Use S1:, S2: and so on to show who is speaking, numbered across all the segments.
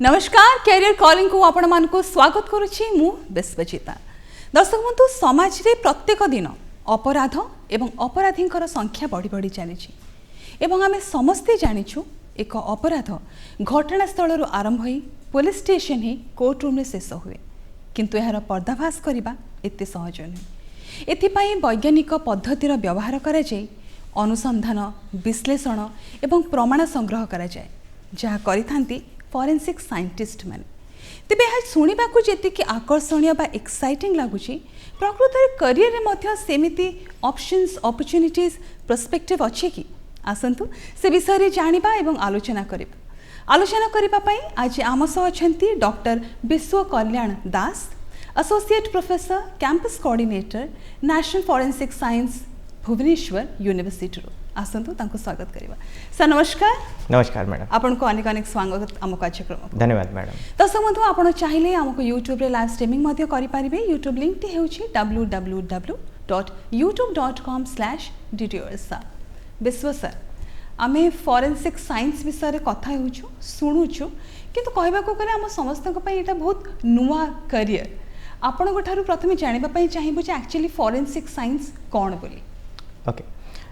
S1: नमस्कार career calling को आपण मान को स्वागत करुछि मु विश्वजिता। दर्शक बंधु समाज रे प्रत्येक दिन अपराध एवं अपराधींकर संख्या बढ़ी बढ़ी चली एवं आमे समस्ते जानिछु एक अपराध घटनास्थल आरंभ होई पुलिस स्टेशन ही कोर्ट रूम रे शेष हुए किंतु यार पर्दाफाश करबा एते सहज नहीं। एथिपाई वैज्ञानिक पद्धतिर व्यवहार करा जाय अनुसंधान विश्लेषण एवं प्रमाण संग्रह करा जाय जहाँ करिथांती फॉरेंसिक साइंटिस्ट माने। तेबे यह शुणा को जी आकर्षणीय बा एक्साइटिंग लगुच प्रकृत करियर रे मध्य सेमिति ऑप्शंस अपॉर्चुनिटीज पर्सपेक्टिव अच्छे कि आसंतु से विषय रे जानिबा एवं आलोचना करबा पई आज आम सह अछंती doctor Vishwa Kalyan Das associate professor campus coordinator national forensic science Bhubaneswar university आसंतु तांको स्वागत करिबा। सर नमस्कार।
S2: नमस्कार मैडम।
S1: आपन को अनेक अनेक स्वागत आम कार्यक्रम।
S2: धन्यवाद मैडम।
S1: दर्शक बंधु आपन चाहिले हमको यूट्यूब रे लाइव स्ट्रीमिंग मध्ये करि पारिबे। यूट्यूब लिंक टी हेउछि www.youtube.com/dtosa। विश्व सर आमे फॉरेंसिक साइंस विषय रे कथा हेउछु सुनुछु किंतु कहबा को करे हम समस्त को पई एटा बहुत नुवा करियर आपन को थारु प्रथमे जानिबा पई चाहिबो जे एक्चुअली फॉरेंसिक साइंस कोन बोली।
S2: ओके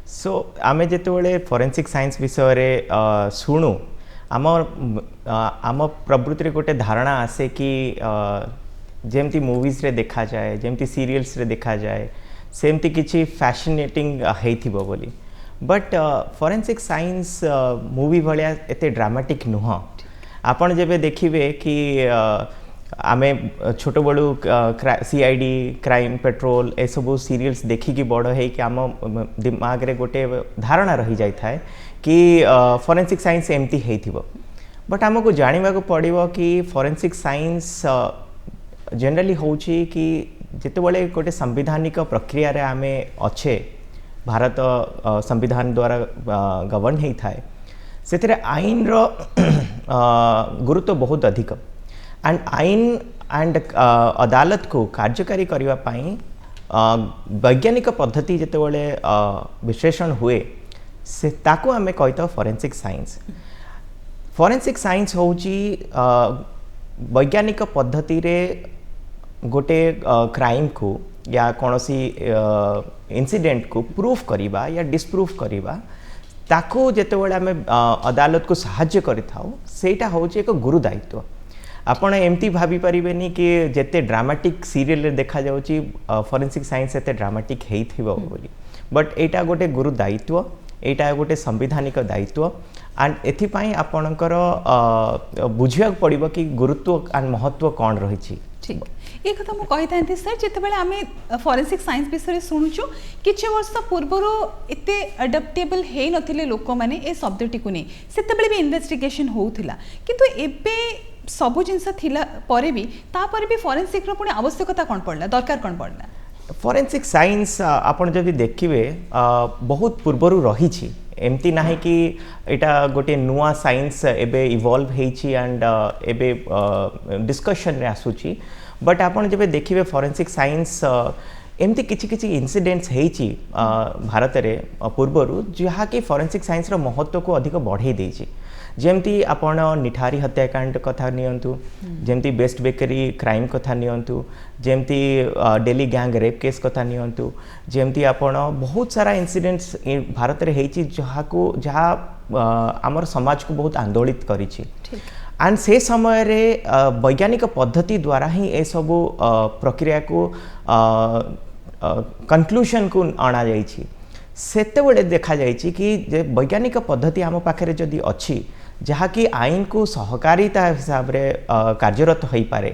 S2: सो आमे जेतेबेले फॉरेंसिक साइंस विषय रे सुनु आम प्रवृत्ति रे गोटे धारणा आसे कि जेमती मूवीज रे देखा जाए जेमती सीरियल्स रे देखा जाए सेमती किछि फैसिनेटिंग हेइथिबो बोली बट फॉरेंसिक साइंस मूवी भलिया एते ड्रामेटिक नुह। आपण जेबे देखिबे कि आमे छोट बड़ू सीआईडी क्राइम पेट्रोल ए सब सीरियल्स देखिकी बड़ है कि आम दिमाग रे गोटे धारणा रही जाए कि फॉरेंसिक साइंस एमती हेइथिबो बट आमको जानिबा को पड़िबो कि फॉरेंसिक साइंस जनरली होउची कि जेतेबेले गोटे संवैधानिक प्रक्रिया रे आमे अच्छे भारत संविधान द्वारा गवर्न हेइ थाए सेथिरे आईन रो गुरुत्व बहुत अधिक एंड आईन एंड अदालत को कार्यकारी करने पाई वैज्ञानिक पद्धति जेतेबेले विश्लेषण हुए से ताको आमे कहता फॉरेंसिक साइंस। फॉरेंसिक साइंस होची वैज्ञानिक पद्धति रे गोटे क्राइम को या कौनसी इंसिडेंट को प्रूफ करिबा या डिस्प्रूफ करिबा ताको जेतेबेले आमे अदालत को सहाय्य करिथाउ सेटा होची एक गुरु दायित्व। आपण एमती भाभी परिबेनी कि जेते ड्रामेटिक सीरियल रे देखा जाउची फॉरेंसिक साइंस एते ड्रामेटिक हेइथिबो बोली बट एटा गोटे गुरु दायित्व एटा गोटे संवैधानिक दायित्व एंड एथि पई आपणकर बुझिया पड़िबो कि गुरुत्व एंड महत्व कोन रहिछि।
S1: ठीक ये कथा मु कहि थांती सर जेतेबेले आमे फॉरेंसिक साइंस विषय सुनुछु किछि वर्ष पूर्वरो एते अडॉप्टेबल हे नथिले लोक माने ए शब्दटी को नै सेतेबेले भी इन्वेस्टिगेशन होउथिला किंतु एबे सबु जिनस थिला परे भी तापर भी फॉरेंसिक रो पुणी आवश्यकता कोन पड़ला दरकार कोन पड़ला।
S2: फॉरेंसिक साइंस आपण जदि देखिबे बहुत पूर्वरु रहिछि एमती नाही कि एटा गोटे नुआ साइंस एबे इवॉल्व हेछि एंड एबे डिस्कशन रे आसुछि बट आपण जबे देखिबे फॉरेंसिक साइंस एमती किछि किछि इंसिडेंट्स हेछि भारत रे पूर्वरु जहा कि फॉरेंसिक साइंस रो महत्व को अधिक बढ़ाई देछि। जेमती आपण निठारी हत्याकांड कथा नियंतु जेमती बेस्ट बेकरी क्राइम कथा नियंतु जेमती डेली गैंग रेप केस कथा नियंतु जेमती आपण बहुत सारा इंसिडेंट्स भारत रे हेछि जहा को जहा आमर समाज को बहुत आंदोलित करिछि एंड से समय रे वैज्ञानिक पद्धति द्वारा ही ए सब प्रक्रिया को कंक्लूजन को आना जाइछि। सेतेबेले देखा जाइछि कि जे वैज्ञानिक पद्धति आम पाखरे जदि अछि जहा कि आईन को सहकारिता हिसाब रे कार्यरत होई पारे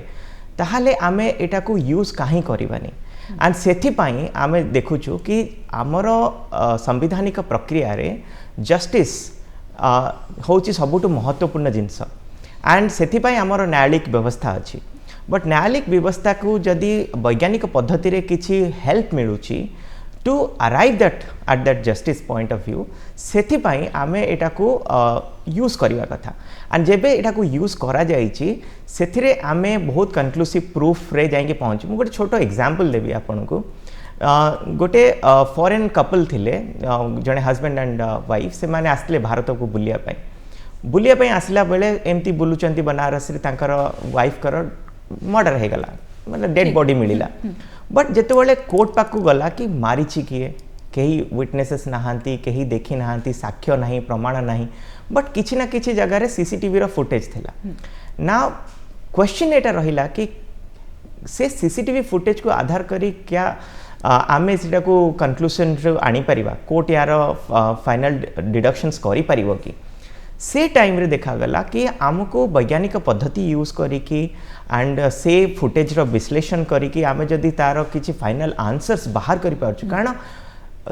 S2: ताहाले आमे एटा को यूज काहे करिबानी एंड सेथि पई आमे देखुछु कि आमर संवैधानिक प्रक्रिया रे जस्टिस होची सबुटु महत्वपूर्ण जिंस एंड सेथि पई आमर न्यायिक व्यवस्था अछि बट न्यायिक व्यवस्था को जदि वैज्ञानिक पद्धति रे किछि हेल्प मिलुछि to arrive that at that justice point of view सेथि पई आमे एटा को यूज करवा कथा एंड जेबे एटा को यूज करा जाइछि सेथिरे आमे बहुत कंक्लूसिव प्रूफ रे जाइके पहुंच मु गोटे छोटो एग्जांपल देबी आपन को गोटे फॉरेन कपल थिले जने हस्बैंड एंड वाइफ से माने आस्ते भारत को बुलिया पाई बुलिया पे आसला बेले एमती बुलुचंती बनारस रे तांकर वाइफ कर मर्डर हे गला मतलब डेड बॉडी मिलिला बट जेते बेले कोर्ट पाकू गला कि मारिछि किए कहीं विटनेसेस नहांती कहीं देखी नहांती साक्ष्य नहीं प्रमाण नहीं बट किछि ना किछि जगह रे सीसीटीवी रो फुटेज थिला ना क्वेश्चन एटा रहिला कि से सीसीटीवी फुटेज को आधार करी क्या आमे सेटा को कंक्लूजन रे आनी परिबा कोर्ट यार फाइनल डिडक्शंस करी परिबो कि से टाइम रे देखा गला कि आमको वैज्ञानिक पद्धति यूज करी कि एंड से फुटेज रो विश्लेषण करी कि आमे जदी तार किछि फाइनल आंसर्स बाहर करि पारछु कारण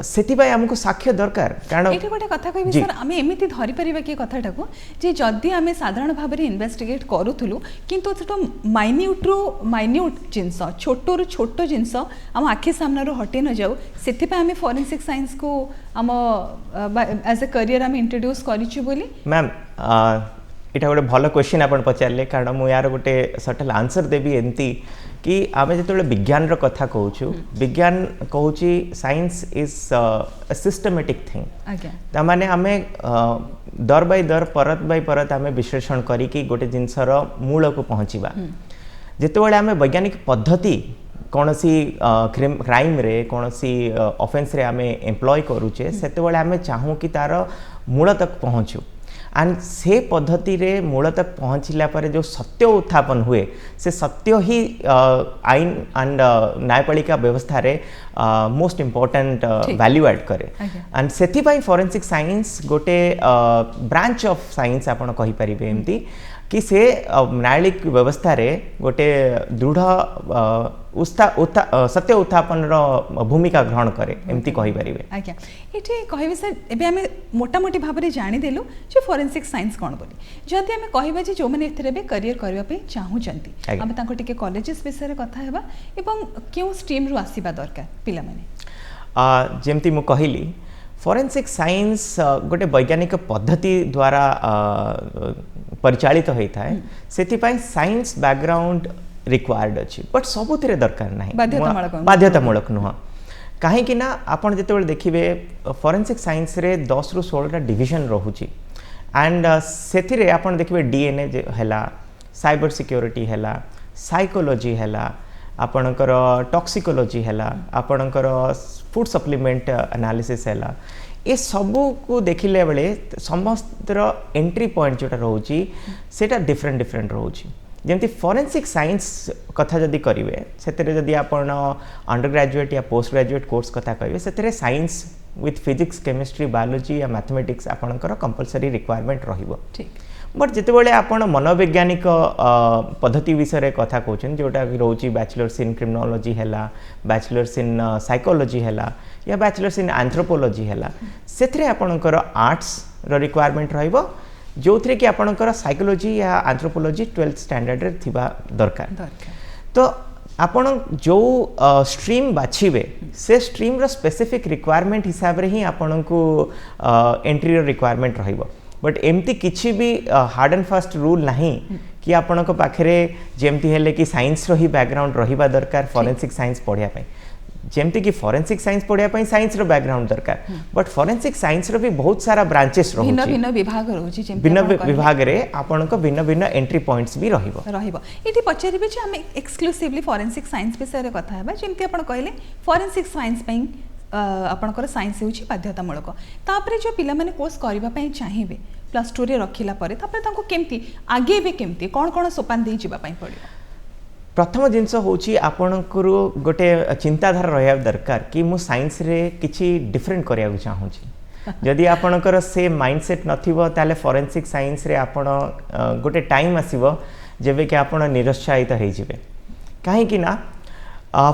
S2: सेतिबाय हमको साक्ष्य दरकार कारण
S1: एठी गोटे कथा कहबी सर आमे एमिति धरि परिबा कि कथाटा को जे जदी आमे साधारण भाबरे इन्वेस्टिगेट करूथुलु किंतु सेटो माइन्यूट जिंस छोटो रु छोटो जिंस हम आखि सामने रो हटे न जाऊ सेतिबा आमे फोरेंसिक साइंस को हम एज अ करियर आमे इंट्रोड्यूस करिछु बोली
S2: मैम एटा गोटे भल क्वेश्चन आपण पचारले कारण मु यार गोटे सटल आंसर देबी एंती कि आमे जेतोले विज्ञान रो कथा कहूछु विज्ञान कहूची science is a systematic thing
S1: आज्ञा
S2: ता माने आमे दर बाय दर परत बाय परत आमे विश्लेषण करी कि गोटे जिंसर मूल को पहुंचीबा जेतोले आमे वैज्ञानिक पद्धति कोनसी क्राइम रे कोनसी ऑफेंस रे आमे एम्प्लॉय करूचे सेतोले आमे चाहू कि तार मूल तक पहुंचू एंड से पद्धति रे मूल तक पहुँचला पर जो सत्य उत्थापन हुए से सत्य ही आईन एंड न्यायपालिका व्यवस्था रे मोस्ट इम्पोर्टेंट वैल्यू ऐड करे एंड सेति पई फोरेंसिक साइंस गोटे ब्रांच ऑफ साइंस आपण कहि परिबे एमती कि से न्यायालयिक व्यवस्था रे गोटे दृढ़ सत्य उत्थापन भूमिका ग्रहण करे एमती कहि परिबे
S1: आज्ञा एठी कहबे सर एबे हमें मोटा मोटी भाबरे जानि देलु जे फोरेंसिक साइंस कोन बोली जदि हमें कहबा जे जो माने एथरे बे करियर करबा पे चाहू चंती हम ताको टिके कॉलेजेस विषय रे कथा हेबा एवं क्यों स्ट्रीम रु आसीबा दरकार पिला माने
S2: जेमती मु कहिली फोरेंसिक साइंस गोटे वैज्ञानिक पद्धति द्वारा परिचालित होता है सेतिपाई साइंस बैकग्राउंड रिक्वायर्ड अच्छी बट सबुथिरे दरकार नाही बाध्यतामूलक नुह कहीं कि ना आपण जेतेबेले देखिबे फोरेंसिक साइंस रे 10 रु 16 टा डिवीजन रहुची एंड सेथिरे आपण देखिबे डीएनए जे हैला साइबर सिक्योरिटी हैला साइकोलॉजी हैला आपणकर टॉक्सिकोलॉजी हैला आपणकर फूड सप्लीमेंट एनालिसिस हैला ये सबू को देखिले बेले समस्त एंट्री पॉइंट जोटा रोची सेटा डिफरेंट डिफरेंट रोची जेमती फोरेंसिक साइंस कथा जदि करिवे सेतरे जदि आपण अंडर ग्रेजुएट या पोस्ट ग्रेजुएट कोर्स कथा कहिवे सेतरे science with physics chemistry biology या मैथमेटिक्स आपणकर कंपलसरी रिक्वायरमेंट रहिबो ठीक बट जितेबाला आपण मनोवैज्ञानिक पद्धति विषय कथा कहते जोटा रोची बैचलर्स इन क्रिमिनोलॉजी है बैचलर्स इन साइकोलॉजी है या बैचलर्स इन एंथ्रोपोलॉजी है से आपणकर आर्ट्स रो रिक्वायरमेंट रहिबो जो थे कि आपणकर साइकोलॉजी या एंथ्रोपोलॉजी 12th स्टैंडर्ड रे थिबा दरकार तो आपण जो स्ट्रीम बाछिबे से स्ट्रीम रो स्पेसिफिक रिक्वायरमेंट हिसाब रे ही आपण को एंट्री रो रिक्वायरमेंट रहिबो बट एमती किसी भी हार्ड एंड फास्ट रूल नहीं कि आपण को पाखरे जेमती हेले कि साइंस रो ही बैकग्राउंड रहिबा दरकार फोरेंसिक साइंस पढ़िया पई जेमती कि फोरेंसिक साइंस पढ़िया पई साइंस रो बैकग्राउंड दरकार बट फोरेंसिक साइंस रो भी बहुत सारा ब्रांचेस रहउची भिन्न भिन्न विभाग रहउची जेमती भिन्न विभाग रे आपण को भिन्न भिन्न एंट्री पॉइंट्स भी रहिबो
S1: एठी पचारिबे जे हम एक्सक्लूसिवली फोरेंसिक साइंस विषय रे कथा हेबा जेमती आपण कहले फोरेंसिक साइंस पई आपणकर साइंस होची बाध्यतामूलक तापरे जो पिला माने कोर्स करबा पई चाहिबे प्लस 2 रे रखिला परे तापरे तांको केमती आगे बे केमती कोन कोन सोपान दे जिबा पई पड़ियो
S2: प्रथम जिनस होची आपणकर गोटे चिंताधारा रहया दरकार कि मु साइंस रे किछि डिफरेंट करिया को चाहूची जदि आपणकर से माइंडसेट नथिबो ताले फोरेंसिक साइंस रे आपण गोटे टाइम आसीबो जेबे कि आपण निरुत्साहित होई जिवे काहे कि ना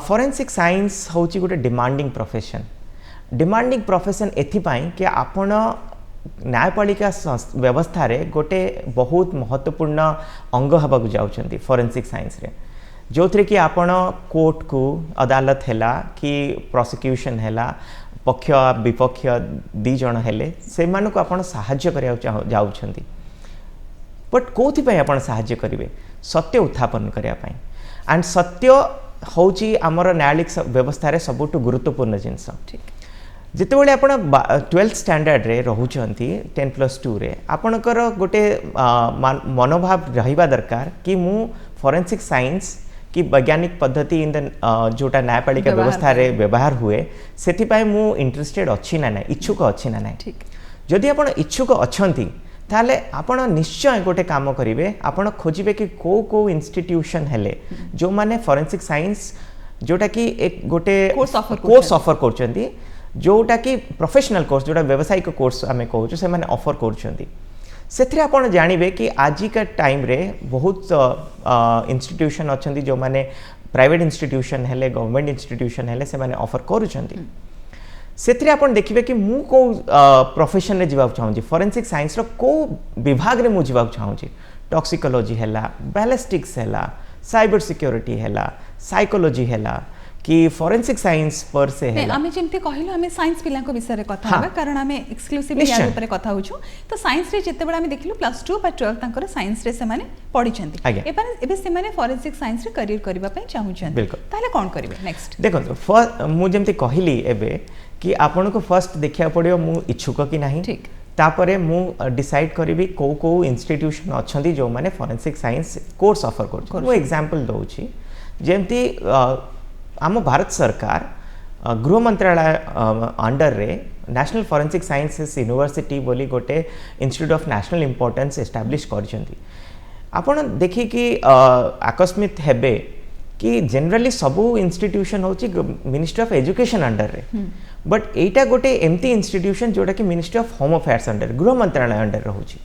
S2: फोरेंसिक साइंस होची गोटे डिमांडिंग प्रोफेशन एथिपाई कि आपण न्यायपालिका व्यवस्था रे गोटे बहुत महत्वपूर्ण अंग हबा को जाउछंती फोरेंसिक साइंस रे जो थे कि आपण कोर्ट को अदालत हैला कि प्रोसिक्यूशन हैला पक्ष विपक्ष दी जण हेले से मानु को आपण सहाय्य करिया जाउछंती बट कोथि पई आपण सहाय्य करिवे सत्य उत्थापन करिया पई एंड सत्य होची आमर न्यायालयिक व्यवस्था रे सबुठ गुरुत्वपूर्ण जिनस ଯେତେବେଳେ ଆପଣ 12th स्टैंडर्ड रे रहुचंती 10+2 रे आपणकर गोटे मनोभाव रहिबा दरकार कि मु फोरेंसिक साइंस कि वैज्ञानिक पद्धति इन द जोटा न्यायपालिका व्यवस्था रे व्यवहार हुए सेति पाई मु इंटरेस्टेड अछि ना इच्छुक अछि ना
S1: ठीक
S2: जदि आपण इच्छुक अछंती ताले आपण निश्चय गोटे काम करिवे आपण खोजिबे कि को इंस्टीट्यूशन हेले जो माने फोरेंसिक साइंस जोटा कि एक गोटे कोर्स ऑफर करचंती जोटा कि प्रोफेशनल कोर्स जोटा व्यावसायिक कोर्स आमे कहूँ से माने ऑफर करचंती सेथरे आपण जानिबे कि आजिका टाइम रे बहुत इंस्टीट्यूशन अछंती जो माने प्राइवेट इंस्टीट्यूशन हेले गवर्नमेंट इंस्टीट्यूशन हेले से माने ऑफर करूचंती सेथरे आपण देखिबे कि मु को प्रोफेशन रे जिबाक चाहूची फोरेंसिक साइंस रो को विभाग रे मु जिबाक चाहूची टॉक्सिकोलॉजी हैला बैलिस्टिक्स हैला साइबर सिक्योरिटी हैला साइकोलॉजी हैला कि फोरेंसिक साइंस पर से है
S1: आमे जेमते कहिलो आमे साइंस पिला को विषय रे कथा होबा कारण आमे एक्सक्लूसिवली या ऊपर कथा होछु तो साइंस रे जेते बडा आमे देखिलो +2 बा 12 तांकर साइंस रे से माने पढी छंती एबे से माने फोरेंसिक साइंस रे करियर करबा पय चाहू छंती ताले कोन करिवे नेक्स्ट
S2: देखो मु जेमते कहिली एबे कि आपन को फर्स्ट देखिया पड़ियो मु इच्छुक कि नाही
S1: ठीक
S2: तापरे मु डिसाइड करिवि को इंस्टीट्यूशन अछंती जो माने फोरेंसिक साइंस कोर्स ऑफर कर मु एग्जांपल दोउची जेमती आम भारत सरकार गृह मंत्रालय अंडर रे नेशनल फोरेंसिक साइंसेस यूनिवर्सिटी बोली गोटे institute of national importance establish करछंती आपण देखि कि आकस्मित हेबे कि जनरली सबू इंस्टीट्यूशन होची मिनिस्ट्री ऑफ एजुकेशन अंडर रे बट एटा गोटे एमती इंस्टीट्यूशन जोटा कि ministry of home affairs under गृह मंत्रालय अंडर रहूची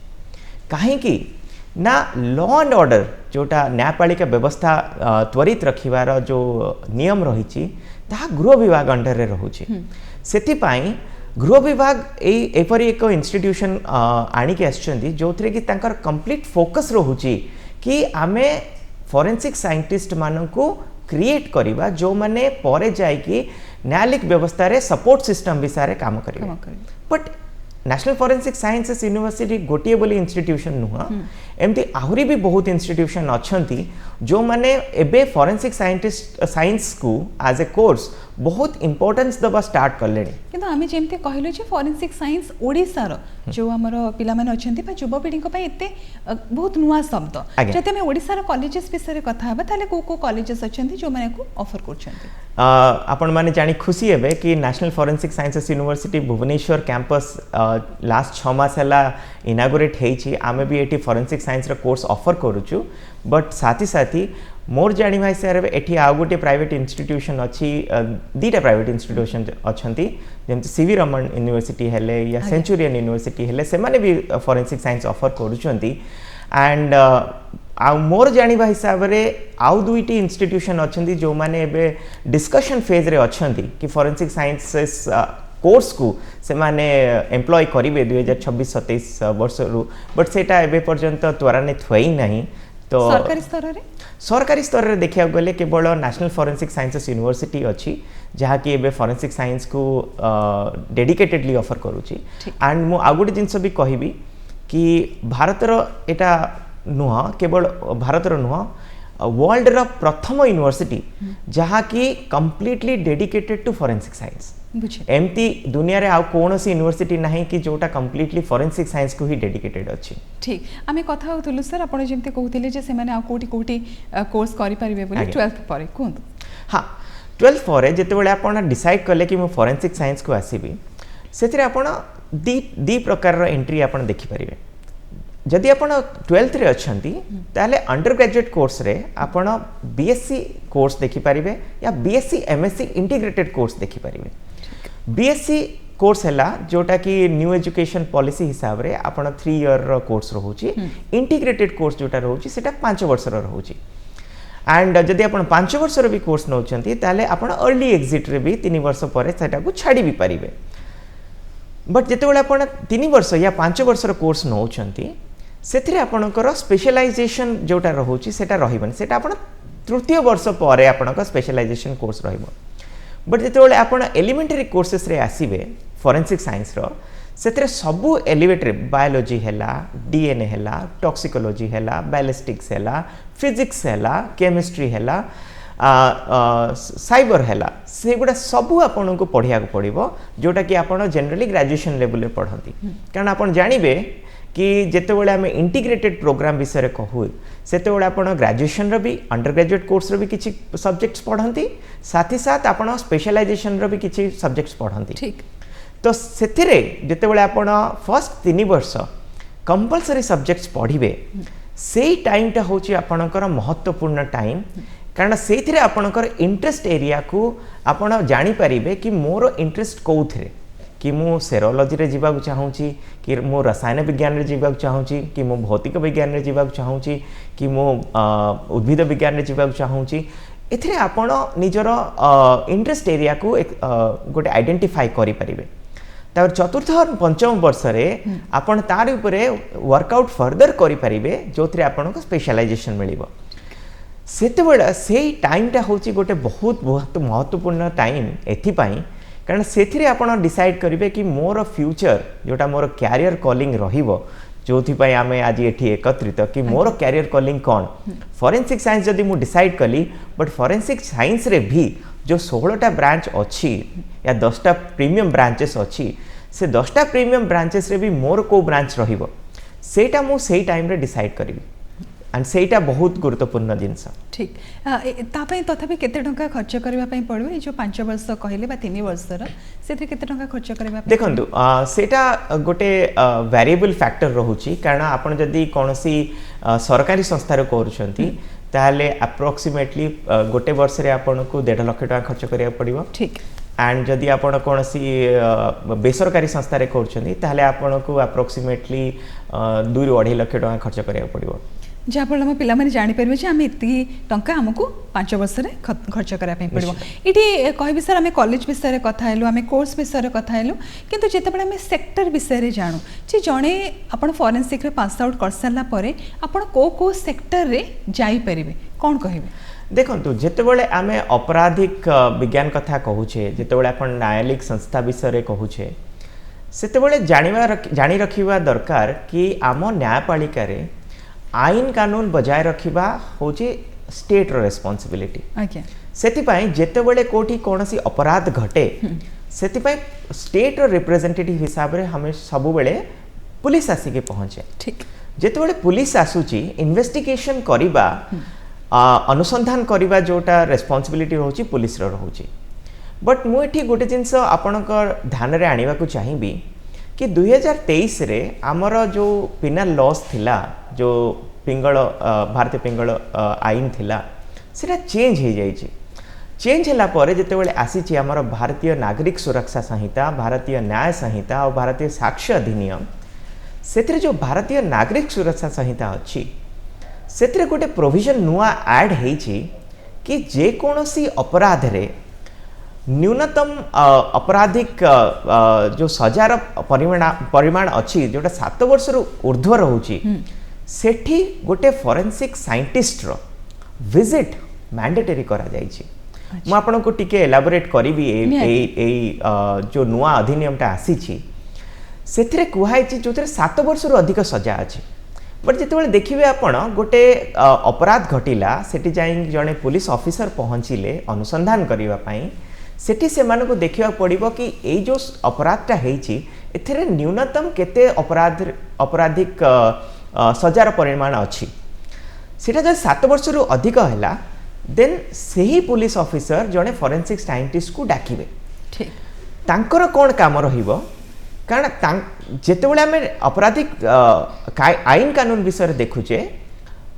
S2: काहे कि ना लॉ एंड ऑर्डर जोटा न्यायपालिका व्यवस्था त्वरित रखिवार जो नियम रही गृह विभाग अंडर रे रहूची सेति पाई गृह विभाग एपरी एक इंस्टीट्यूशन आनिके आछंती जोथरे कि तांकर कंप्लीट फोकस रहूची कि आमे फोरेंसिक साइंटिस्ट माननको क्रिएट करिबा जो माने परे जाय कि न्यायालिक व्यवस्था रे सपोर्ट सिस्टम विषय काम करिबा but national forensic sciences university गोटिए बोली इंस्टीट्यूशन नुह एमती आहुरी भी बहुत इंस्टीट्यूशन अछंती जो माने एबे फोरेंसिक साइंटिस्ट साइंस को एज ए कोर्स बहुत इंपोर्टेंस दबा स्टार्ट करले
S1: किंतु आमे जेमते कहिलो जे फोरेंसिक साइंस ओडिसा रो जो हमर पिला माने अछंती बा युवा पीढ़ी को पय एते बहुत नुवा शब्द जते में ओडिसा रो कॉलेजेस विषय कथा हबा ताले को कॉलेजेस अछंती जो माने को ऑफर करछंती
S2: आपण माने जानी खुशी हेबे कि national forensic sciences university Bhubaneswar campus last 6 मास हला इनागुरेट हेछि आमे भी एटी फोरेंसिक साइंस रो कोर्स ऑफर करूछु बट साथी साथी मोर जानी भाई सर एठी आ गोटे प्राइवेट इंस्टीट्यूशन अछि दीटा प्राइवेट इंस्टीट्यूशन अछंती जेमति सीवी रमन यूनिवर्सिटी हेले या सेंचुरियन यूनिवर्सिटी हेले से माने भी फोरेंसिक साइंस ऑफर करूछंती एंड आ मोर जानिबा हिसाब रे आउ दुईटी इंस्टीट्यूशन अछंती जो माने एबे डिस्कशन फेज रे अछंती कि फोरेंसिक साइंसेस कोर्स को से माने एम्प्लॉय करिवे 2026-27 वर्ष रु बट सेटा एबे पर्यंत त्वरान्वित होई नहीं तो सरकारी स्तर रे देखिया गले केवल नेशनल फोरेंसिक साइंसेस यूनिवर्सिटी अछि जहा कि एबे फोरेंसिक साइंस को डेडिकेटेडली ऑफर करूची एंड मु आगुडी जिंस भी कहिबी कि भारत रो एटा नुह केवल भारत रो नुह वर्ल्ड रो प्रथम यूनिवर्सिटी जहा कि completely dedicated to forensic science एमती दुनिया रे आउ कोनोसी यूनिवर्सिटी नाही कि जोटा कंप्लीटली फोरेंसिक साइंस को ही डेडिकेटेड अछि
S1: ठीक आमे कथा होतलु सर आपण जेमते कहउतिले जे से माने आ कोटी कोर्स करि परिबे बोली 12th परे कोन
S2: हां 12th परे जेते बेले आपण डिसाइड करले कि मु फोरेंसिक साइंस को आसीबी सेतिरे आपण दी प्रकार रो एंट्री आपण देखि परिबे जदि आपण 12th रे अछंती ताले अंडर ग्रेजुएट कोर्स रे आपण बीएससी कोर्स देखि परिबे या बीएससी एमएससी इंटीग्रेटेड कोर्स देखि परिबे बीएससी कोर्स हैला जोटा कि न्यू एजुकेशन पॉलिसी हिसाब रे आपण 3 ईयर रो कोर्स रहउची इंटीग्रेटेड कोर्स जोटा रहउची सेटा 5 वर्ष रो रहउची एंड जदि आपण 5 वर्ष रो भी कोर्स नउचंती ताले आपण अर्ली एग्जिट रे भी 3 वर्ष परे सेटा को छाडी भी परिबे बट जेते बेले आपण 3 वर्ष या 5 वर्ष रो कोर्स नउचंती सेथिरे आपणकर स्पेशलाइजेशन जोटा रहउची सेटा रहिबन सेटा आपण तृतीय वर्ष परे आपणकर स्पेशलाइजेशन कोर्स रहिबो बट जेते आपण एलिमेंटरी कोर्सेस रे आसीबे फोरेंसिक साइंस रो सेतरे सबु एलिमेंटरी बायोलॉजी हैला डीएनए हैला टॉक्सिकोलॉजी हैला बैलिस्टिक्स हैला फिजिक्स हैला केमिस्ट्री हैला साइबर हैला सेगुड़ा सबू आपन को पढ़िया पड़ो जोटा कि आपन जनरली ग्रेजुएशन लेवल पढ़ती कारण आपन जानबे कि जितेबाला आम इंटीग्रेटेड प्रोग्राम विषय कहू से आप ग्रेजुएशन भी अंडर ग्रेजुएट कोर्स भी किसी सब्जेक्ट्स पढ़ती साथ ही साथ आप स्पेशलाइजेशन भी किसी सब्जेक्ट्स पढ़ती तो से जितेबाला आपण फर्स्ट 3 वर्ष कंपलसरी सब्जेक्ट्स पढ़े से टाइमटा हूँ आपणकर महत्वपूर्ण टाइम कारण से आपणकर इंटरेस्ट एरिया को आपण जानीपारे कि मोर इंटरेस्ट कौन कि मु सेरोलॉजी रे जीवा चाहूँगी कि मु रसायन विज्ञान रे जीवा चाहूँगी कि मु भौतिक विज्ञान रे जीवा चाहूँगी कि मु उद्भिद विज्ञान रे जीवा चाहूँगी एथिरे आपण निजर इंटरेस्ट एरिया को गोटे आइडेंटिफाई करि परिबे तार चतुर्थ और पंचम वर्ष रे आपण तार उपरे वर्कआउट फर्दर करि परिबे जोथरे आपण को स्पेशलाइजेशन मिलिबो सेते बेला सेही टाइमटा होची गोटे बहुत बहुत महत्वपूर्ण टाइम एथिपाई कारण से आपड़ डिसाइड करेंगे कि मोर फ्यूचर जोटा मोर कैरियर कॉलिंग रहिबो जोथिपाई आमे आज एठी एकत्रित कि मोर कैरियर कॉलिंग कौन फॉरेंसिक साइंस जदि मु डिसाइड कली बट फॉरेंसिक साइंस रे भी जो 16टा ब्रांच अच्छी या 10टा प्रीमियम ब्रांचेस अच्छी से 10टा प्रीमियम ब्रांचेस रे भी मोर को ब्रांच रहिबो सेटा मु सेही टाइम रे डिसाइड करिवि एंड सेटा बहुत गुरुत्वपूर्ण जिनस
S1: ठीक तापई तथापि केते टंका खर्च करबा पई पड़बो ए जो 5 वर्ष कहले बा 3 वर्ष र सेते केते टंका खर्च करबा
S2: देखंतु सेटा गोटे वेरिएबल फैक्टर रहउची कारण आपण जदी कोनोसी सरकारी संस्था रे करूछंती ताले अप्रोक्सीमेटली गोटे वर्ष रे आपण को 1.5 लाख टका खर्च करिया पड़िबो ठीक एंड जदि आपण कोनोसी बेसरकारी संस्था रे करूछंती ताले आपण को अप्रोक्सीमेटली 2 ରୁ 2.5 लाख टका खर्च करिया पड़िबो
S1: जहाँफल आम पे जापर जे आम एति टंका आमको 5 वर्ष खर्च कराया पड़ो ये कह सर आम कॉलेज विषय कथा हेलु आम कोर्स विषय कथा हेलु किंतु जितेबाला आम सेक्टर विषय जानू जे जड़े आप फॉरेंसिक पास आउट कर सारापर आपड़ को सेक्टर रे जाइपर कौन कहे
S2: देखो जितेबाला आम अपराधिक विज्ञान कथा कहूचे जितेबाला आप न्यायालयिक संस्था विषय कहूचे से जानी रखा दरकार कि आम न्यायपालिका आईन कानून बजाय रखा हूँ स्टेट रेस्पॉन्सिबिलिटी से जितेबाला कोठी कौन सी अपराध घटे से स्टेट रिप्रेजेंटेटिव हिसाब से हमें सब बेले पुलिस आसिक पहुँचे जितेबाला पुलिस आसूची इन्वेस्टिगेशन करिबा अनुसंधान करिबा जोटा रेस्पॉन्सिबिलिटी रोची पुलिस रो रोची बट मुझे गोटे जिनस आपणकर ध्यान रे आनिबा को चाहिबी कि 2023 रे आमर जो पिनल लॉस थिला जो पिंगल भारतीय पिंगल आईन थिला सेटा चेंज हो जाइए चेंज होला परे जेतेबेले आसीची आमर भारतीय नागरिक सुरक्षा संहिता भारतीय न्याय संहिता और भारतीय साक्ष्य अधिनियम सेतरे जो भारतीय नागरिक सुरक्षा संहिता अच्छी सेतरे गोटे प्रोविजन नुआ ऐड हेची कि जे कोनोसी अपराध रे न्यूनतम आपराधिक जो सजार परिमाण अच्छी जोटा 7 वर्ष ऊर्ध्व रोची सेठी गोटे फॉरेंसिक साइंटिस्ट रो विजिट मैंडेटरी करा जाइछि मु आपन को टिके एलाबोरेट करिवि ए जो नुआ अधिनियमटा आसीछि सेथिरे कुहाइछि जोथरे 7 वर्ष रु अधिक सजा अछि बट जितेबाला देखिए आपण गोटे अपराध घटिला सेठी जाई जणे पुलिस ऑफिसर पहुँचिले अनुसंधान करिवा पई सेठी से माने को देखिया पड़िबो कि ए जो अपराधटा हेछि एथरे न्यूनतम केते अपराधिक सजार परिमाण अच्छी सेटा जब 7 वर्ष रु अधिक हैला देन सेही पुलिस ऑफिसर जणे फॉरेंसिक साइंटिस्ट को डाकिबे तांकर कोन काम रहिबो कारण जेतेबेले आमे आपराधिक आईन कानून विषय देखुचे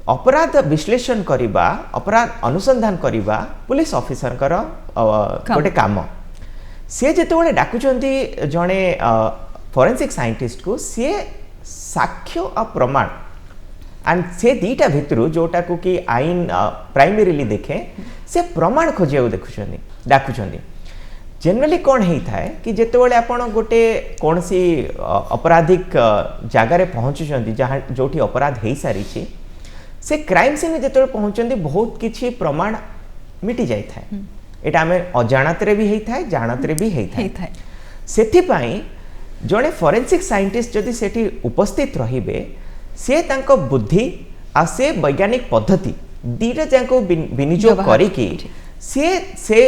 S2: अपराध विश्लेषण करिबा अपराध अनुसंधान करिबा पुलिस ऑफिसर गोटे काम सी जेतेबेले डाकुचंती जणे फॉरेंसिक साइंटिस्ट को सी साक्ष्य और प्रमाण एंड से दीटा भितर जोटा को कि आईन प्राइमरीली देखे से प्रमाण खोजिया देखुं डाकुचंती जनरली कौन होता है कि जितेबाला आप गोटे कौन सी अपराधिक जगार पहुँचुंट जहाँ जो अपराध हो सारी से क्राइम सीन जो पहुँचती बहुत किसी प्रमाण मिटी जाए यहाँ आम अजाणत भी होता है जानत भी होता है से जड़े फॉरेंसिक साइंटिस्ट जदि सेठी उपस्थित रहिबे से तांको बुद्धि आ से वैज्ञानिक पद्धति दीटा जाको विनियोग करिकी से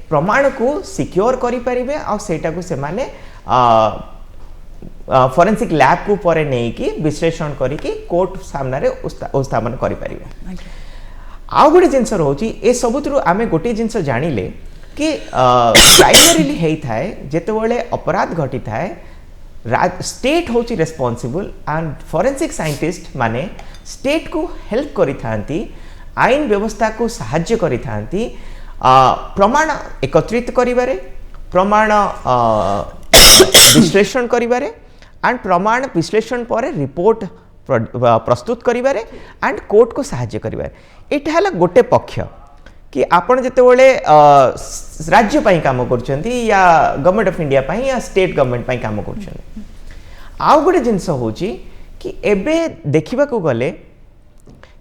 S2: प्रमाण को सिक्योर करि परिबे आ सेटा को से माने फोरेंसिक लैब को परे नै कि विश्लेषण करिकी कोर्ट सामने रे उपस्थापन करि परिबे आ गोटे जिनस रोची ए सबुतरु आमे गोटे जिनस जानिले कि प्राइमरीली हेई थाए जेतेबेले अपराध घटी थाए स्टेट होची रेस्पोंसिबल एंड फोरेंसिक साइंटिस्ट माने स्टेट को हेल्प करि थांती आईन व्यवस्था को सहाय्य करि थांती प्रमाण एकत्रित करिबारे प्रमाण विश्लेषण करिबारे एंड प्रमाण विश्लेषण पर रिपोर्ट प्रस्तुत करिबारे एंड कोर्ट को सहाय्य करिबारे एटा हला गोटे पक्ष कि आपण जेतेबेले राज्य पई काम करछंती या गवर्नमेंट ऑफ इंडिया पई या स्टेट गवर्नमेंट पई काम करछंती आ गोटे जिनस होची कि एबे देखिबा को गले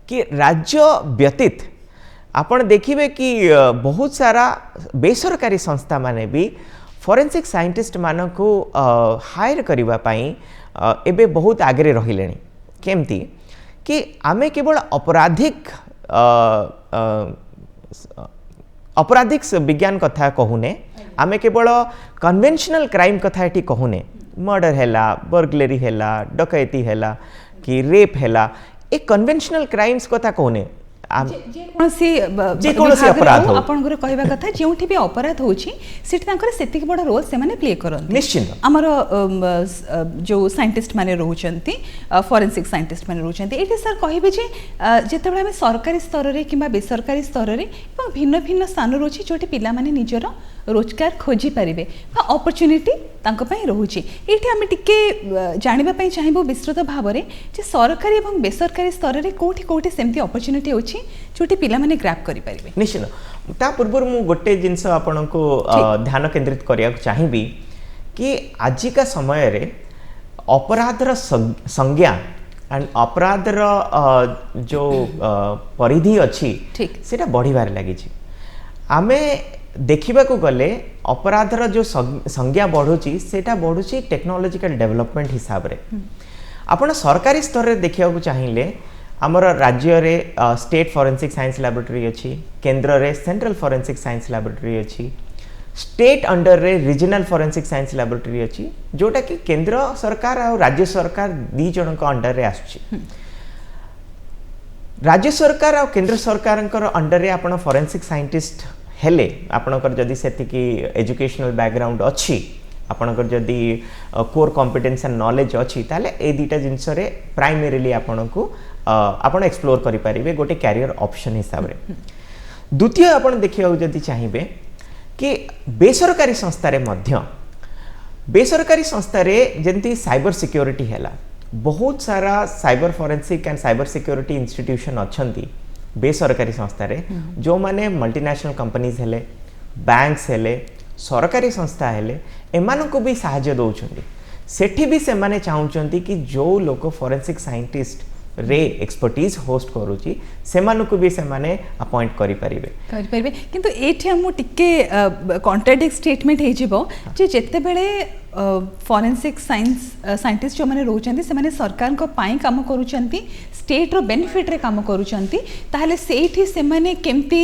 S2: कि राज्य व्यतीत आपण देखिबे कि बहुत सारा बेसरकारी संस्था माने भी फोरेंसिक साइंटिस्ट मानन को हायर करिबा पई एबे बहुत आगे रहिलेनी केमती कि आमे केवल अपराधिक विज्ञान कथा कहूने आमे केवल कन्वेंशनल क्राइम कथा एठी कहूने मर्डर हैला बर्गलरी हैला डकैती हैला कि रेप हैला ए कन्वेंशनल क्राइम्स कथा कहूने
S1: जेकोसी अपराध आपन गुरे कहबा कथा जेउठी भी अपराध होची सेठी तांकर सेतिक बड़ रोल से माने प्ले करन
S2: निश्चित
S1: हमर जो साइंटिस्ट माने रहउचंती फोरेंसिक साइंटिस्ट माने रहउचंती एठी सर कहबे जे जेतेबेले हम सरकारी स्तर रे किबा बेसरकारी स्तर रे एवं भिन्न भिन्न स्थान रोची जोटी पिला माने निजर रोजगार खोजी पारिबे बा अपॉर्चुनिटी तांको पई रहउची एठी हम टिके जानिबा पई चाहिबो विस्तृत भाबरे जे सरकारी एवं बेसरकारी स्तर रे कोठी कोठी सेमती अपॉर्चुनिटी होची छोटी पिला माने ग्रैब करि परिबे
S2: निश्चित ता पूर्व मु गोटे जिंस आपन को ध्यान केंद्रित करिया चाहिबी कि आजिका समय रे अपराधर संज्ञा एंड अपराधर जो परिधि अछि सेटा बढ़िबार लागि छि आमे देखिबा को गले अपराधर जो संज्ञा बढ़ुची सेटा बढ़ुची टेक्नोलॉजिकल डेवलपमेंट हिसाब रे आपण सरकारी स्तर रे देखिया को चाहिए आमर राज्य रे स्टेट फोरेंसिक साइंस लैबोरेटरी अच्छी केंद्र रे सेंट्रल फोरेंसिक साइंस लैबोरेटरी अच्छी स्टेट अंडर रे रीजनल फोरेंसिक साइंस लैबोरेटरी अच्छी जोटा कि केंद्र सरकार और राज्य सरकार दी जन को अंडर रे आसुची राज्य सरकार और केंद्र सरकार अंडर रे आपण फोरेंसिक साइंटिस्ट हेले आपणकर जदि सेति की एजुकेशनल बैकग्राउंड अच्छी आपणकर जदि कोर कॉम्पिटेंस एंड नॉलेज अच्छी ताले ए दीटा जिंस रे प्राइमरीली आपण को आपण एक्सप्लोर करि परिबे गोटे कैरियर ऑप्शन हिसाब रे द्वितीय आपण देखियो जदि चाहिबे कि बेसरकारी संस्था रे मध्य बेसरकारी संस्था रे जेंती साइबर सिक्योरिटी हैला बहुत सारा cyber forensic and cyber security institution अछंती बेसरकारी संस्था रे जो माने मल्टीनेशनल कंपनीज हेले बैंक्स हेले सरकारी संस्था हेले एमान को भी सहायता दउछंती सेठी भी से माने चाहउछंती कि जो लोक फोरेंसिक साइंटिस्ट रे एक्सपर्टीज होस्ट करूची सेमान को भी से माने अपॉइंट करि परिबे
S1: किंतु एठी हम टिके कॉन्ट्राडिक्ट स्टेटमेंट हे जिवो जे जेते बेले फोरेंसिक साइंटिस्ट जो माने रहउचंती से माने सरकार को पाई काम करूचंती स्टेट रो बेनिफिट रे काम करूचंती ताहले सेठी से माने केमती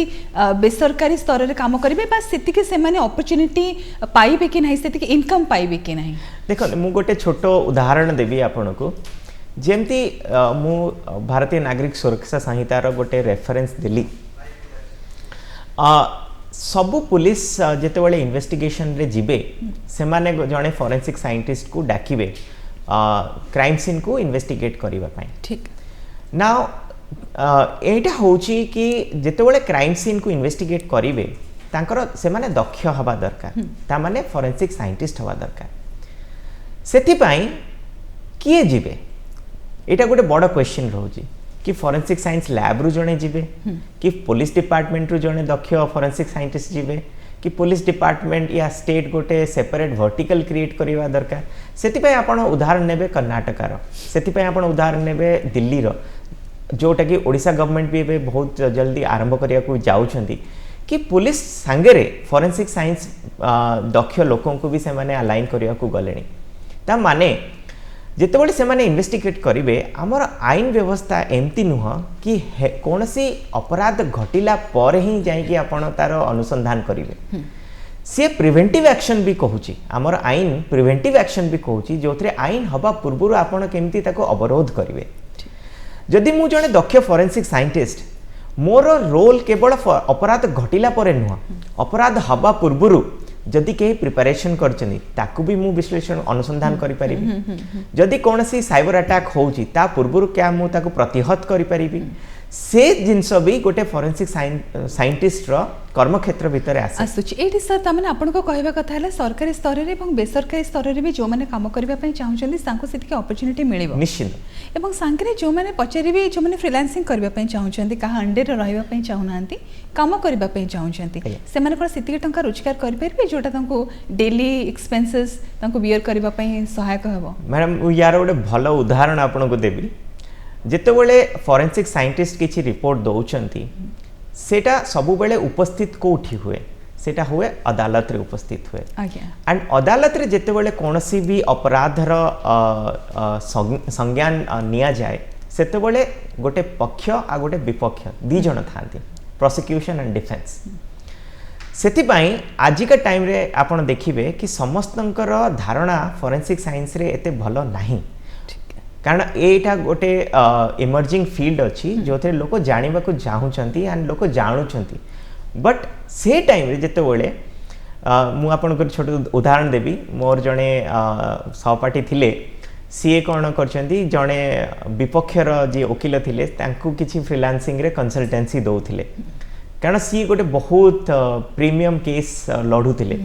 S1: बेसरकारी स्तर रे काम करिवे बा सेति के से माने अपॉर्चुनिटी पाइबे कि नहीं सेति के इनकम पाइबे कि नहीं
S2: देखो मु गोटे छोटो उदाहरण देबी आपन को जेमती मु भारतीय नागरिक सुरक्षा संहिता रो गोटे रेफरेंस दिली सबु पुलिस जेते बेले इन्वेस्टिगेशन रे जिबे से माने जने फोरेंसिक साइंटिस्ट को डाकिबे क्राइम सीन को इन्वेस्टिगेट करिबा पई
S1: ठीक
S2: नाउ एटा होची कि जेते बेले क्राइम सीन को इन्वेस्टिगेट करिवे तांकर से माने दक्ष हवा दरकार ता माने फोरेंसिक साइंटिस्ट हवा दरकार सेति पई किए जिबे एटा गोटे बड़ क्वेश्चन रोची कि फोरेंसिक साइंस लैब रु जणे जिबे कि पुलिस डिपार्टमेंट रु जणे दक्ष फोरेंसिक साइंटिस्ट जिबे कि पुलिस डिपार्टमेंट या स्टेट गोटे सेपरेट वर्टिकल क्रिएट करिवा दरकार सेति पय आपण उदाहरण नेबे कर्नाटक रो सेति पय आपण उदाहरण नेबे दिल्ली रो जोटा कि ओडिशा गवर्नमेंट भी एबे बहुत जल्दी आरंभ करिया को जाउछंती कि पुलिस संगरे फोरेंसिक साइंस दक्ष लोकों को भी से माने अलाइन करिया को गलेनी ता माने ଯେତେବେଳେ ସେମାନେ ଇନଭେଷ୍ଟିଗେଟ୍ କରିବେ ଆମର ଆଇନ ବ୍ୟବସ୍ଥା ଏମିତି ନୁହଁ କି କୌଣସି ଅପରାଧ ଘଟିଲା ପରେ ହିଁ ଯାଇକି ଆପଣ ତାର ଅନୁସନ୍ଧାନ କରିବେ सी प्रिवेंटिव एक्शन भी कहूँ आमर आईन प्रिवेंटिव एक्शन भी कहूँ जो थे आईन हवा पूर्व आपण केमती ताको अवरोध करेंगे जदि मु जड़े दक्ष फॉरेंसिक साइंटिस्ट मोर रोल केवल अपराध घटिला परे नुह अपराध हवा पूर्व जदि कहीं प्रिपरेशन करछनी भी मु विश्लेषण अनुसंधान करि परिबी जदि कोनसी साइबर अटैक होउची ता पूर्व क्या मु ताको प्रतिहत करि परिबी से जिनस भी गोटे फॉरेंसिक साइंटिस्ट रो कर्मक्षेत्र भितर
S1: आसुची एठी सर तामने आपन को कहबा कथा हला सरकारी स्तर रे एवं बेसरकारी स्तर रे भी जो माने काम करबा पई चाहुचंदी सांको सेतिके अपॉर्चुनिटी मिलिबो
S2: निश्चित
S1: एवं सांकरे जो माने पचारिबे जो माने फ्रीलांसिंग करबा पई चाहुचंदी कहा अंडर रहबा पई चाहुनांती काम करबा पई चाहुचंती से माने को सेतिके टंका रोजगार करि परबे जोटा तांको डेली एक्सपेंसेस तांको बियर करबा पई सहायक हबो
S2: मैडम यार गोटे भलो उदाहरण आपन को देबी जेतेबेले फॉरेंसिक साइंटिस्ट किछि रिपोर्ट दउचंती सेटा सबु बेले उपस्थित कोठी हुए सेटा हुए अदालत रे उपस्थित हुए एंड अदालत रे जेतेबेले कोनसी भी अपराधर संज्ञान निया जाए सेतेबेले गोटे पक्ष आ गोटे विपक्ष दी जण थांती प्रोसिक्यूशन एंड डिफेंस सेतिपाई आजिका टाइम रे आपण देखिबे कि समस्तंकर धारणा फॉरेंसिक साइंस रे एते भलो नाही कारण एटा गोटे इमर्जिंग फील्ड अच्छी जो थे लोक जानिबा को चाहूचंती एंड लोक जानुचंती बट से टाइम रे जेते बेले मु आपन को छोट उदाहरण देबी मोर जने सहपाठी थिले सीए कोन करचंती जने विपक्षर जे वकील थिले तांकू किछि फ्रीलांसिंग रे कंसल्टेंसी दउथिले कारण सी गोटे बहुत प्रीमियम केस लढुथिले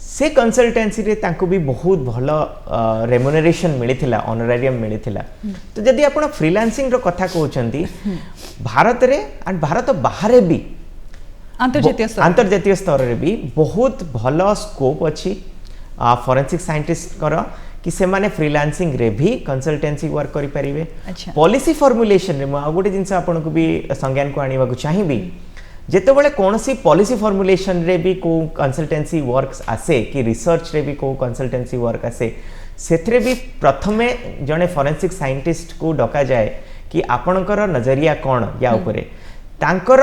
S2: से कंसल्टेंसी रे तांको भी बहुत भलो रेम्युनरेशन मिलिथिला ऑनरेरियम मिलिथिला तो जदि आपण फ्रीलांसिंग रो कथा कहउचंती भारत रे एंड भारत बाहर भी अंतर्जातीय स्तर रे भी बहुत भलो स्कोप अछि फॉरेंसिक साइंटिस्ट कर कि से माने फ्रीलांसिंग रे भी कंसल्टेंसी वर्क करि परिबे पॉलिसी फॉर्मुलेशन रे आ गोटे जिंस आपण को भी संज्ञान को आनिबा को चाहिबी जेतेबेले कोनसी पॉलिसी फॉर्मुलेशन रे भी को कंसल्टेंसी वर्क्स आसे कि रिसर्च रे भी को कंसल्टेंसी वर्क आसे सेथरे भी प्रथमे जने फॉरेंसिक साइंटिस्ट को डका जाए कि आपणकर नजरिया कोन या ऊपर तांकर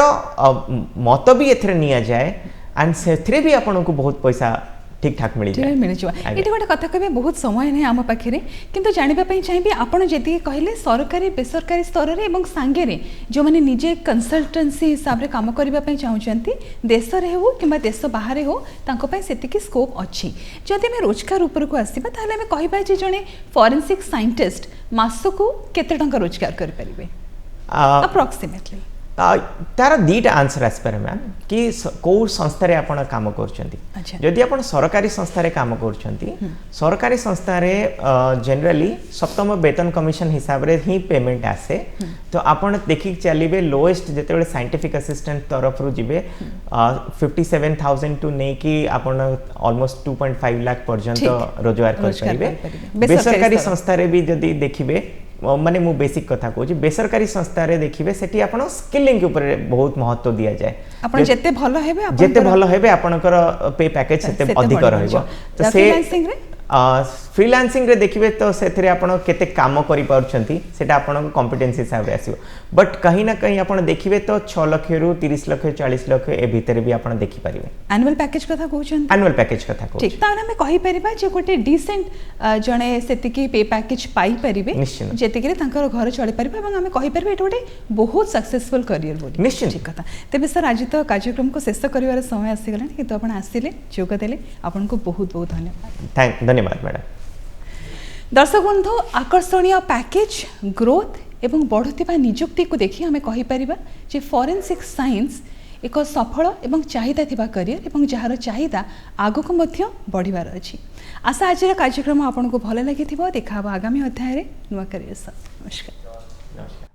S2: मत भी एथरे निया जाए एंड सेथरे भी आपन को बहुत पैसा ठीक ठाक मिल जाए
S1: ये गोटे कथा कहे बहुत समय नहीं आम पाखे किंतु जानिबा पई चाहिए आपन जेती कहले सरकारी बेसरकारी स्तर रे एवं सांगे जो माने निजे कंसल्टेंसी हिसाब रे काम करबा पई चाहुचंती देश रे हो किबा देश बाहर हो तांको पई सेतिकी स्कोप अछि जदि में रोजगार ऊपर को आसीबा ताले में कहबा जे जने फॉरेंसिक साइंटिस्ट मासको केते टंका रोजगार कर परिबे अप्रोक्सीमेटली
S2: तार दीटा आंसर आसपारे मैम कि कौ संस्था रे आपण काम करछंती जदि आपण सरकारी संस्था रे काम करछंती सरकारी संस्था रे जनरली सप्तम वेतन कमिशन हिसाब रे ही पेमेंट आसे तो आपण देखि चलिबे लोएस्ट जेतेबेले साइंटिफिक असिस्टेंट तरफ रु जिबे 57000 टू नै कि आपण ऑलमोस्ट 2.5 लाख पर्यंत रोजगार कर परिबे बेसरकारी संस्था रे भी जदि देखिबे माने मु बेसिक कथा कहूँ बेसरकारी संस्था रे देखिबे सेठी आपण स्किलिंग के ऊपर बहुत महत्व दिया जाए
S1: आपण जेते भलो हेबे आपनकर पे पैकेज सेते अधिक रहइबो तो से फ्रीलांसिंग रे देखिबे तो सेथरे आपण केते काम करि पाउछंती सेटा आपण कॉम्पिटेंसी हिसाब रे आसीबो बट कहीं ना कहीं आपण देखिबे तो 6 लाख रु 30 लाख 40 लाख ए भीतर भी आपण देखि परिबे एनुअल पैकेज कथा कहउछंती
S2: एनुअल पैकेज कथा कहउछ
S1: ठीक ताने हम कहि परिबा जे गोटे डिसेंट जणे सेतिकी पे पैकेज पाई परिबे जेतिके रे तांकर घर चली परिबे एवं हम कहि परिबे एटा गोटे बहुत सक्सेसफुल करियर बोली
S2: निश्चित
S1: ठीक कथा तेबे सर आज तो कार्यक्रम को शेष करिवार समय आसी गलानी कि तो आपण आसीले जोग देले आपण को बहुत बहुत धन्यवाद
S2: धन्यवाद मैडम
S1: दर्शक बंधु आकर्षणीय पैकेज ग्रोथ एवं बढ़ुवा निजुक्ति को देखि आमे कहि परिबा जे फॉरेंसिक साइंस एक सफल एवं चाहिदा थिबा करियर एवं जहार चाहिदा आगो को मध्य बढ़िबार अछि आशा आज कार्यक्रम आपन को भल लागि थिबो देखा आगामी अध्याय रे नुवा करियर नमस्कार।